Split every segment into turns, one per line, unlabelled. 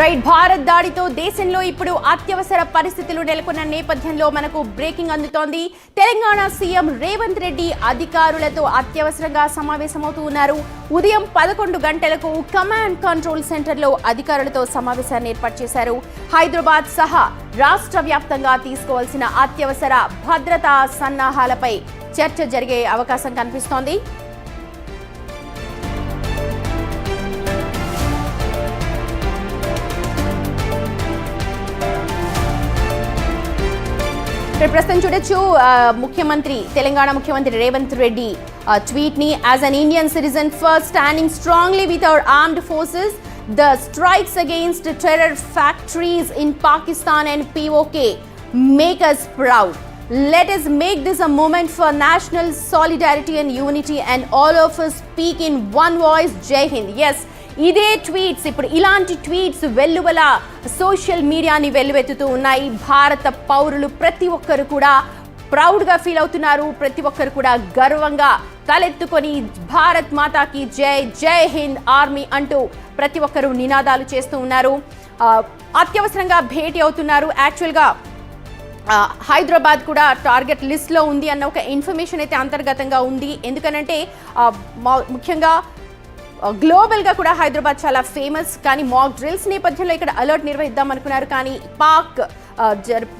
Right Bharat దాడితో దేశంలో ఇప్పుడు అత్యవసర పరిస్థితులు నెలకొన్న నేపథ్యంలో మనకు బ్రేకింగ్ అందుతోంది. తెలంగాణ సీఎం రేవంత్ రెడ్డి అధికారులతో అత్యవసరంగా సమావేశమవుతూ ఉన్నారు. ఉదయం 11 గంటలకు కమాండ్ కంట్రోల్ సెంటర్లో అధికారులతో సమావేశాన్ని ఏర్పాటు చేశారు. హైదరాబాద్ సహా రాష్ట్ర వ్యాప్తంగా తీసుకోవాల్సిన అత్యవసర భద్రతా సన్నాహాలపై చర్చ జరిగే అవకాశం కనిపిస్తోంది. ప్రస్తుతం చూడొచ్చు తెలంగాణ ముఖ్యమంత్రి రేవంత్ రెడ్డి ట్వీట్ ని as an Indian citizen first standing strongly with our armed forces the strikes against terror factories in Pakistan and POK make us proud. Let us make this a moment for national solidarity and unity and all of us speak in one voice. Jai Hind. Yes, ఇదే tweets ఇప్పుడు ఇలాంటి tweets వెల్లువల social మీడియాని వెల్లువెత్తుతూ ఉన్నాయి. భారత పౌరులు ప్రతి ఒక్కరు కూడా ప్రౌడ్గా ఫీల్ అవుతున్నారు. ప్రతి ఒక్కరు కూడా గర్వంగా తలెత్తుకొని భారత్ మాతాకి జై, జై హింద్ ఆర్మీ అంటూ ప్రతి ఒక్కరు నినాదాలు చేస్తూ ఉన్నారు. అత్యవసరంగా భేటీ అవుతున్నారు. యాక్చువల్గా హైదరాబాద్ కూడా టార్గెట్ లిస్ట్లో ఉంది అన్న ఒక ఇన్ఫర్మేషన్ అయితే అంతర్గతంగా ఉంది. ఎందుకనంటే ముఖ్యంగా గ్లోబల్గా కూడా హైదరాబాద్ చాలా ఫేమస్. కానీ మాక్ డ్రిల్స్ నేపథ్యంలో ఇక్కడ అలర్ట్ నిర్వహిద్దాం అనుకున్నారు. కానీ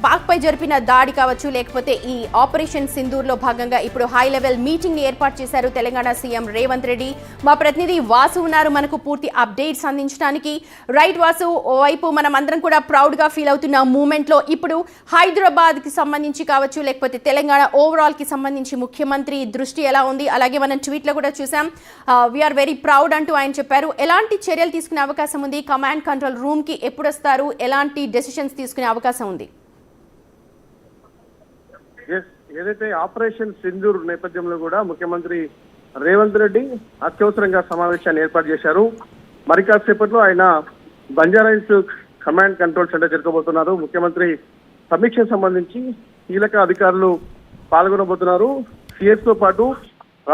పాక్పై జరిపిన దాడి కావచ్చు, లేకపోతే ఈ ఆపరేషన్ సింధూర్లో భాగంగా ఇప్పుడు హై లెవెల్ మీటింగ్ని ఏర్పాటు చేశారు తెలంగాణ సీఎం రేవంత్ రెడ్డి. మా ప్రతినిధి వాసు ఉన్నారు మనకు పూర్తి అప్డేట్స్ అందించడానికి. రైట్ వాసు, ఓవైపు మనం అందరం కూడా ప్రౌడ్గా ఫీల్ అవుతున్న మూమెంట్లో ఇప్పుడు హైదరాబాద్కి సంబంధించి కావచ్చు, లేకపోతే తెలంగాణ ఓవరాల్కి సంబంధించి ముఖ్యమంత్రి దృష్టి ఎలా ఉంది? అలాగే మనం ట్వీట్లో కూడా చూసాం వీఆర్ వెరీ ప్రౌడ్ అంటూ ఆయన చెప్పారు. ఎలాంటి చర్యలు తీసుకునే అవకాశం ఉంది? కమాండ్ కంట్రోల్ రూమ్కి ఎప్పుడు వస్తారు? ఎలాంటి డెసిషన్స్ తీసుకునే అవకాశం ఉంది?
ఏదైతే ఆపరేషన్ సింధూర్ నేపథ్యంలో కూడా ముఖ్యమంత్రి రేవంత్ రెడ్డి అత్యవసరంగా సమావేశాన్ని ఏర్పాటు చేశారు. మరి కాసేపట్లో ఆయన బంజారాహిల్స్ కమాండ్ కంట్రోల్ సెంటర్ జరగబోతున్నారు. ముఖ్యమంత్రి సమీక్షకు సంబంధించి కీలక అధికారులు పాల్గొనబోతున్నారు. సిఎస్ తో పాటు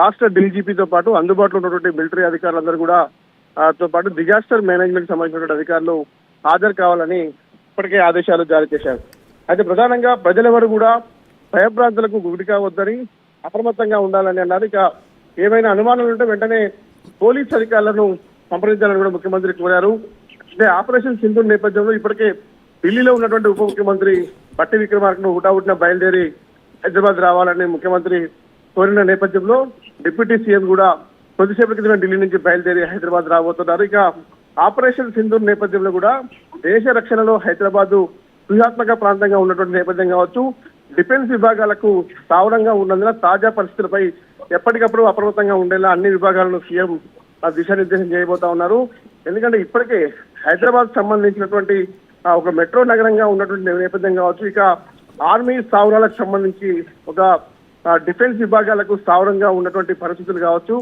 రాష్ట్ర DGPతో పాటు అందుబాటులో ఉన్నటువంటి మిలిటరీ అధికారులందరూ కూడా తో పాటు డిజాస్టర్ మేనేజ్మెంట్ సంబంధించినటువంటి అధికారులు హాజరు కావాలని ఇప్పటికే ఆదేశాలు జారీ చేశారు. అయితే ప్రధానంగా ప్రజలెవరు కూడా భయభ్రాంతులకు గురి కావద్దని, అప్రమత్తంగా ఉండాలని అన్నారు. ఇక ఏమైనా అనుమానాలు ఉంటే వెంటనే పోలీస్ అధికారులను సంప్రదించాలని కూడా ముఖ్యమంత్రి కోరారు. అంటే ఆపరేషన్ సింధూర్ నేపథ్యంలో ఇప్పటికే ఢిల్లీలో ఉన్నటువంటి ఉప ముఖ్యమంత్రి బట్టి విక్రమార్కను హుటాహుటిన బయలుదేరి హైదరాబాద్ రావాలని ముఖ్యమంత్రి కోరిన నేపథ్యంలో డిప్యూటీ సీఎం కూడా కొద్దిసేపటి క్రితమే ఢిల్లీ నుంచి బయలుదేరి హైదరాబాద్ రాబోతున్నారు. ఇక ఆపరేషన్ సింధూర్ నేపథ్యంలో కూడా దేశ రక్షణలో హైదరాబాద్ వ్యూహాత్మక ప్రాంతంగా ఉన్నటువంటి నేపథ్యం కావచ్చు, డిఫెన్స్ విభాగాలకు స్థావరంగా ఉన్నందున తాజా పరిస్థితులపై ఎప్పటికప్పుడు అప్రమత్తంగా ఉండేలా అన్ని విభాగాలను సీఎం దిశానిర్దేశం చేయబోతా ఉన్నారు. ఎందుకంటే ఇప్పటికే హైదరాబాద్ సంబంధించినటువంటి ఒక మెట్రో నగరంగా ఉన్నటువంటి నేపథ్యం కావచ్చు, ఇక ఆర్మీ స్థావరాలకు సంబంధించి ఒక డిఫెన్స్ విభాగాలకు స్థావరంగా ఉన్నటువంటి పరిస్థితులు కావచ్చు.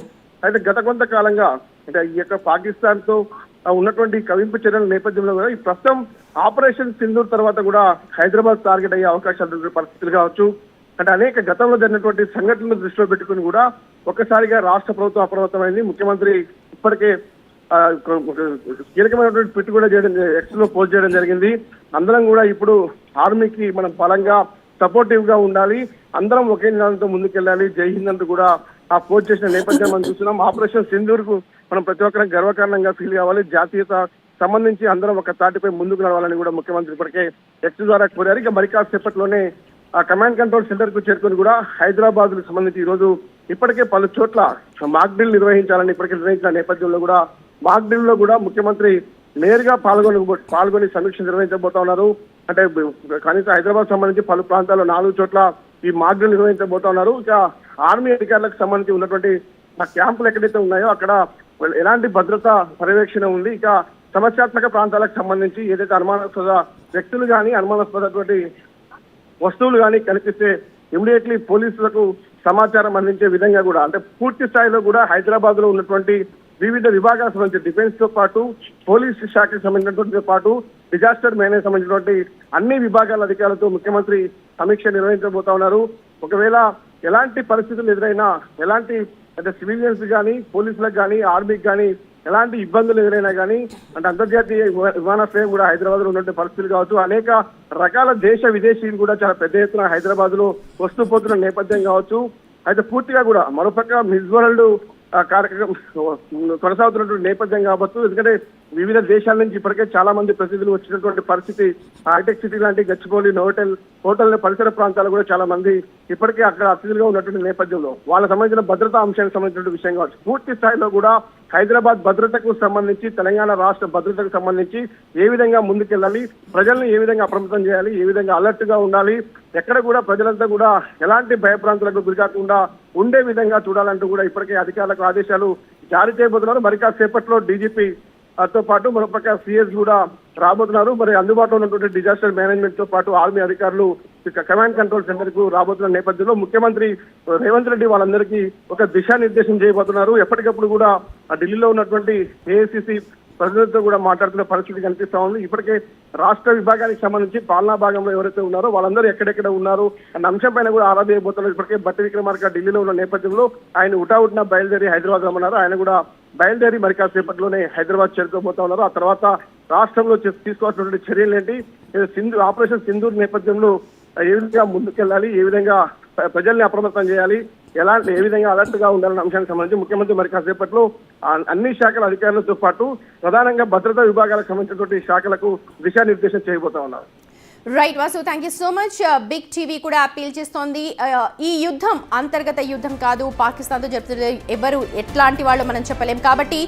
అయితే గత కొంతకాలంగా అంటే ఈ యొక్క పాకిస్తాన్ తో ఉన్నటువంటి కవింపు చర్యల నేపథ్యంలో కూడా ఈ ప్రస్తుతం ఆపరేషన్ సింధూర్ తర్వాత కూడా హైదరాబాద్ టార్గెట్ అయ్యే అవకాశాలు పరిస్థితులు కావచ్చు. అంటే అనేక గతంలో జరిగినటువంటి సంఘటనలు దృష్టిలో పెట్టుకుని కూడా ఒక్కసారిగా రాష్ట్ర ప్రభుత్వం అప్రమత్తమైంది. ముఖ్యమంత్రి ఇప్పటికే కీలకమైనటువంటి ట్వీట్ కూడా చేయడం, ఎక్స్ లో పోస్ట్ చేయడం జరిగింది. అందరం కూడా ఇప్పుడు ఆర్మీకి మనం బలంగా సపోర్టివ్ గా ఉండాలి, అందరం ఒకే నినాదంతో ముందుకెళ్ళాలి, జై హింద్ అంటూ కూడా ఆ పోస్ట్ చేసిన నేపథ్యం మనం చూస్తున్నాం. ఆపరేషన్ సింధూర్ కు మనం ప్రతి ఒక్కరం గర్వకారణంగా ఫీల్ కావాలి, జాతీయత సంబంధించి అందరం ఒక తాటిపై ముందుకు నడవాలని కూడా ముఖ్యమంత్రి ఇప్పటికే ఎక్స్ ద్వారా కోరారు. ఇక మరి కాసేపట్లోనే ఆ కమాండ్ కంట్రోల్ సెంటర్ కు చేరుకుని కూడా హైదరాబాద్ కు సంబంధించి ఈ రోజు ఇప్పటికే పలు చోట్ల మాక్ డ్రిల్ నిర్వహించాలని ఇప్పటికే నిర్వహించిన నేపథ్యంలో కూడా మాక్ డ్రిల్ లో కూడా ముఖ్యమంత్రి నేరుగా పాల్గొని సమీక్ష నిర్వహించబోతా ఉన్నారు. అంటే కనీసం హైదరాబాద్ సంబంధించి పలు ప్రాంతాల్లో 4 చోట్ల ఈ మాక్ డ్రిల్ నిర్వహించబోతా ఉన్నారు. ఇక ఆర్మీ అధికారులకు సంబంధించి ఉన్నటువంటి ఆ క్యాంపులు ఎక్కడైతే ఉన్నాయో అక్కడ ఎలాంటి భద్రతా పర్యవేక్షణ ఉంది, ఇక సమస్యాత్మక ప్రాంతాలకు సంబంధించి ఏదైతే అనుమానాస్పద వ్యక్తులు కానీ అనుమానాస్పదటువంటి వస్తువులు కానీ కనిపిస్తే ఇమీడియట్లీ పోలీసులకు సమాచారం అందించే విధంగా కూడా అంటే పూర్తి స్థాయిలో కూడా హైదరాబాద్ లో ఉన్నటువంటి వివిధ విభాగాలకు సంబంధించి డిఫెన్స్ తో పాటు పోలీస్ శాఖకు సంబంధించినటువంటి పాటు డిజాస్టర్ మేనేజ్ సంబంధించినటువంటి అన్ని విభాగాల అధికారులతో ముఖ్యమంత్రి సమీక్ష నిర్వహించబోతా ఉన్నారు. ఒకవేళ ఎలాంటి పరిస్థితులు ఎదురైనా ఎలాంటి అంటే సివిలియన్స్ కానీ పోలీసులకు కానీ ఆర్మీకి కానీ ఎలాంటి ఇబ్బందులు ఎదురైనా కానీ అంటే అంతర్జాతీయ విమానాశ్రయం కూడా హైదరాబాద్ లో ఉన్నటువంటి పరిస్థితులు కావచ్చు, అనేక రకాల దేశ విదేశీయులు కూడా చాలా పెద్ద ఎత్తున హైదరాబాద్ లో వస్తూ పోతున్న నేపథ్యం కావచ్చు. అయితే పూర్తిగా కూడా మరోపక్క మిస్ వరల్డ్ కార్యక్రమం కొనసాగుతున్నటువంటి నేపథ్యం కావచ్చు. ఎందుకంటే వివిధ దేశాల నుంచి ఇప్పటికే చాలా మంది ప్రతినిధులు వచ్చినటువంటి పరిస్థితి. హైటెక్ సిటీ లాంటి గచ్చిబౌలి హోటల్ పరిసర ప్రాంతాలు కూడా చాలా మంది ఇప్పటికే అక్కడ అతిథులుగా ఉన్నటువంటి నేపథ్యంలో వాళ్ళకి సంబంధించిన భద్రతా అంశానికి సంబంధించిన విషయం కావచ్చు. పూర్తి స్థాయిలో కూడా హైదరాబాద్ భద్రతకు సంబంధించి, తెలంగాణ రాష్ట్ర భద్రతకు సంబంధించి ఏ విధంగా ముందుకెళ్ళాలి, ప్రజల్ని ఏ విధంగా అప్రమత్తం చేయాలి, ఏ విధంగా అలర్ట్ గా ఉండాలి, ఎక్కడ కూడా ప్రజలంతా కూడా ఎలాంటి భయప్రాంతాలకు గురికాకుండా ఉండే విధంగా చూడాలంటూ కూడా ఇప్పటికే అధికారులకు ఆదేశాలు జారీ చేయబోతున్నారు. మరి కాసేపట్లో డీజీపీ తో పాటు మరోపక్క సిఎస్ కూడా రాబోతున్నారు. మరి అందుబాటులో ఉన్నటువంటి డిజాస్టర్ మేనేజ్మెంట్ తో పాటు ఆర్మీ అధికారులు కమాండ్ కంట్రోల్ సెంటర్ కు రాబోతున్న నేపథ్యంలో ముఖ్యమంత్రి రేవంత్ రెడ్డి వాళ్ళందరికీ ఒక దిశానిర్దేశం చేయబోతున్నారు. ఎప్పటికప్పుడు కూడా ఢిల్లీలో ఉన్నటువంటి ఏఐసిసి ప్రజలతో కూడా మాట్లాడుతున్న పరిస్థితి కనిపిస్తా ఉంది. ఇప్పటికే రాష్ట్ర విభాగానికి సంబంధించి పాలనా భాగంలో ఎవరైతే ఉన్నారో వాళ్ళందరూ ఎక్కడెక్కడ ఉన్నారు అన్న అంశం పైన కూడా ఆరా తీయబోతున్నారు. ఇప్పటికే బట్టి విక్రమార్క ఢిల్లీలో ఉన్న నేపథ్యంలో ఆయన ఉటావుటిన బయలుదేరి హైదరాబాద్ రమ్మన్నారు. ఆయన కూడా బయలుదేరి మరి కాసేపట్లోనే హైదరాబాద్ చేరుకోబోతా ఉన్నారు. ఆ తర్వాత రాష్ట్రంలో తీసుకోవాల్సినటువంటి చర్యలు ఏంటి, ఆపరేషన్ సింధూర్ నేపథ్యంలో ఏ విధంగా ముందుకెళ్ళాలి, ఏ విధంగా ప్రజల్ని అప్రమత్తం చేయాలి, ఏ విధంగా అలర్ట్ గా ఉండాలన్న అంశానికి సంబంధించి ముఖ్యమంత్రి మరి కాసేపట్లో అన్ని శాఖల అధికారులతో పాటు ప్రధానంగా భద్రతా విభాగాలకు సంబంధించినటువంటి శాఖలకు దిశానిర్దేశం చేయబోతా ఉన్నారు.
Right Vasu, thank you so much. Big TV కూడా అప్పీల్ చేస్తోంది, ఈ యుద్ధం అంతర్గత యుద్ధం కాదు, పాకిస్తాన్తో జరుపుతుంది, ఎవరు ఎట్లాంటి వాళ్ళు మనం చెప్పలేం. కాబట్టి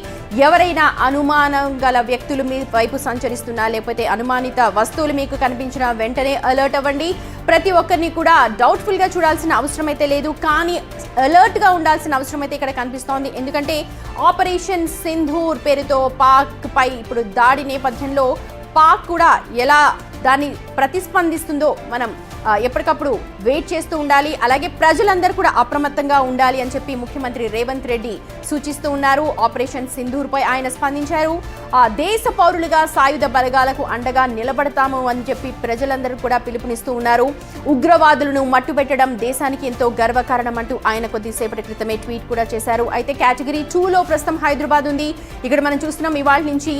ఎవరైనా అనుమానం గల వ్యక్తులు మీ వైపు సంచరిస్తున్నా, లేకపోతే అనుమానిత వస్తువులు మీకు కనిపించిన వెంటనే అలర్ట్ అవ్వండి. ప్రతి ఒక్కరిని కూడా డౌట్ఫుల్ గా చూడాల్సిన అవసరం అయితే లేదు, కానీ అలర్ట్ గా ఉండాల్సిన అవసరం అయితే ఇక్కడ కనిపిస్తోంది. ఎందుకంటే ఆపరేషన్ సింధూర్ పేరుతో పాక్ పై ఇప్పుడు దాడి నేపథ్యంలో పాక్ కూడా ఎలా దాన్ని ప్రతిస్పందిస్తుందో మనం ఎప్పటికప్పుడు వెయిట్ చేస్తూ ఉండాలి. అలాగే ప్రజలందరూ కూడా అప్రమత్తంగా ఉండాలి అని చెప్పి ముఖ్యమంత్రి రేవంత్ రెడ్డి సూచిస్తూ ఉన్నారు. ఆపరేషన్ సింధూర్ పై ఆయన స్పందించారు. దేశ పౌరులుగా సాయుధ బలగాలకు అండగా నిలబడతాము అని చెప్పి ప్రజలందరూ కూడా పిలుపునిస్తూ ఉన్నారు. ఉగ్రవాదులను మట్టుబెట్టడం దేశానికి ఎంతో గర్వకారణం అంటూ ఆయన కొద్దిసేపటి క్రితమే ట్వీట్ కూడా చేశారు. అయితే కేటగిరీ 2లో ప్రస్తుతం హైదరాబాద్ ఉంది. ఇక్కడ మనం చూస్తున్నాం ఇవాళ నుంచి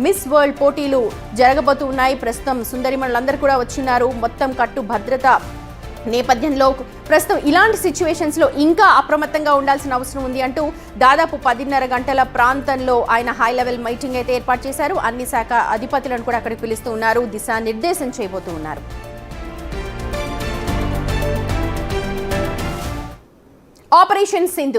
మిస్ వరల్డ్ పోటీలు జరగబోతూ ఉన్నాయి. ప్రస్తుతం సుందరిమణులందరూ కూడా వచ్చినారు. మొత్తం కట్టు భద్రత నేపథ్యంలో ప్రస్తుతం ఇలాంటి సిచ్యువేషన్స్లో ఇంకా అప్రమత్తంగా ఉండాల్సిన అవసరం ఉంది అంటూ దాదాపు 10:30 గంటల ప్రాంతంలో ఆయన హై లెవెల్ మీటింగ్ అయితే ఏర్పాటు చేశారు. అన్ని శాఖ అధిపతులను కూడా అక్కడికి పిలుస్తూ ఉన్నారు, దిశానిర్దేశం చేయబోతూ ఉన్నారు. ఆపరేషన్ సింధు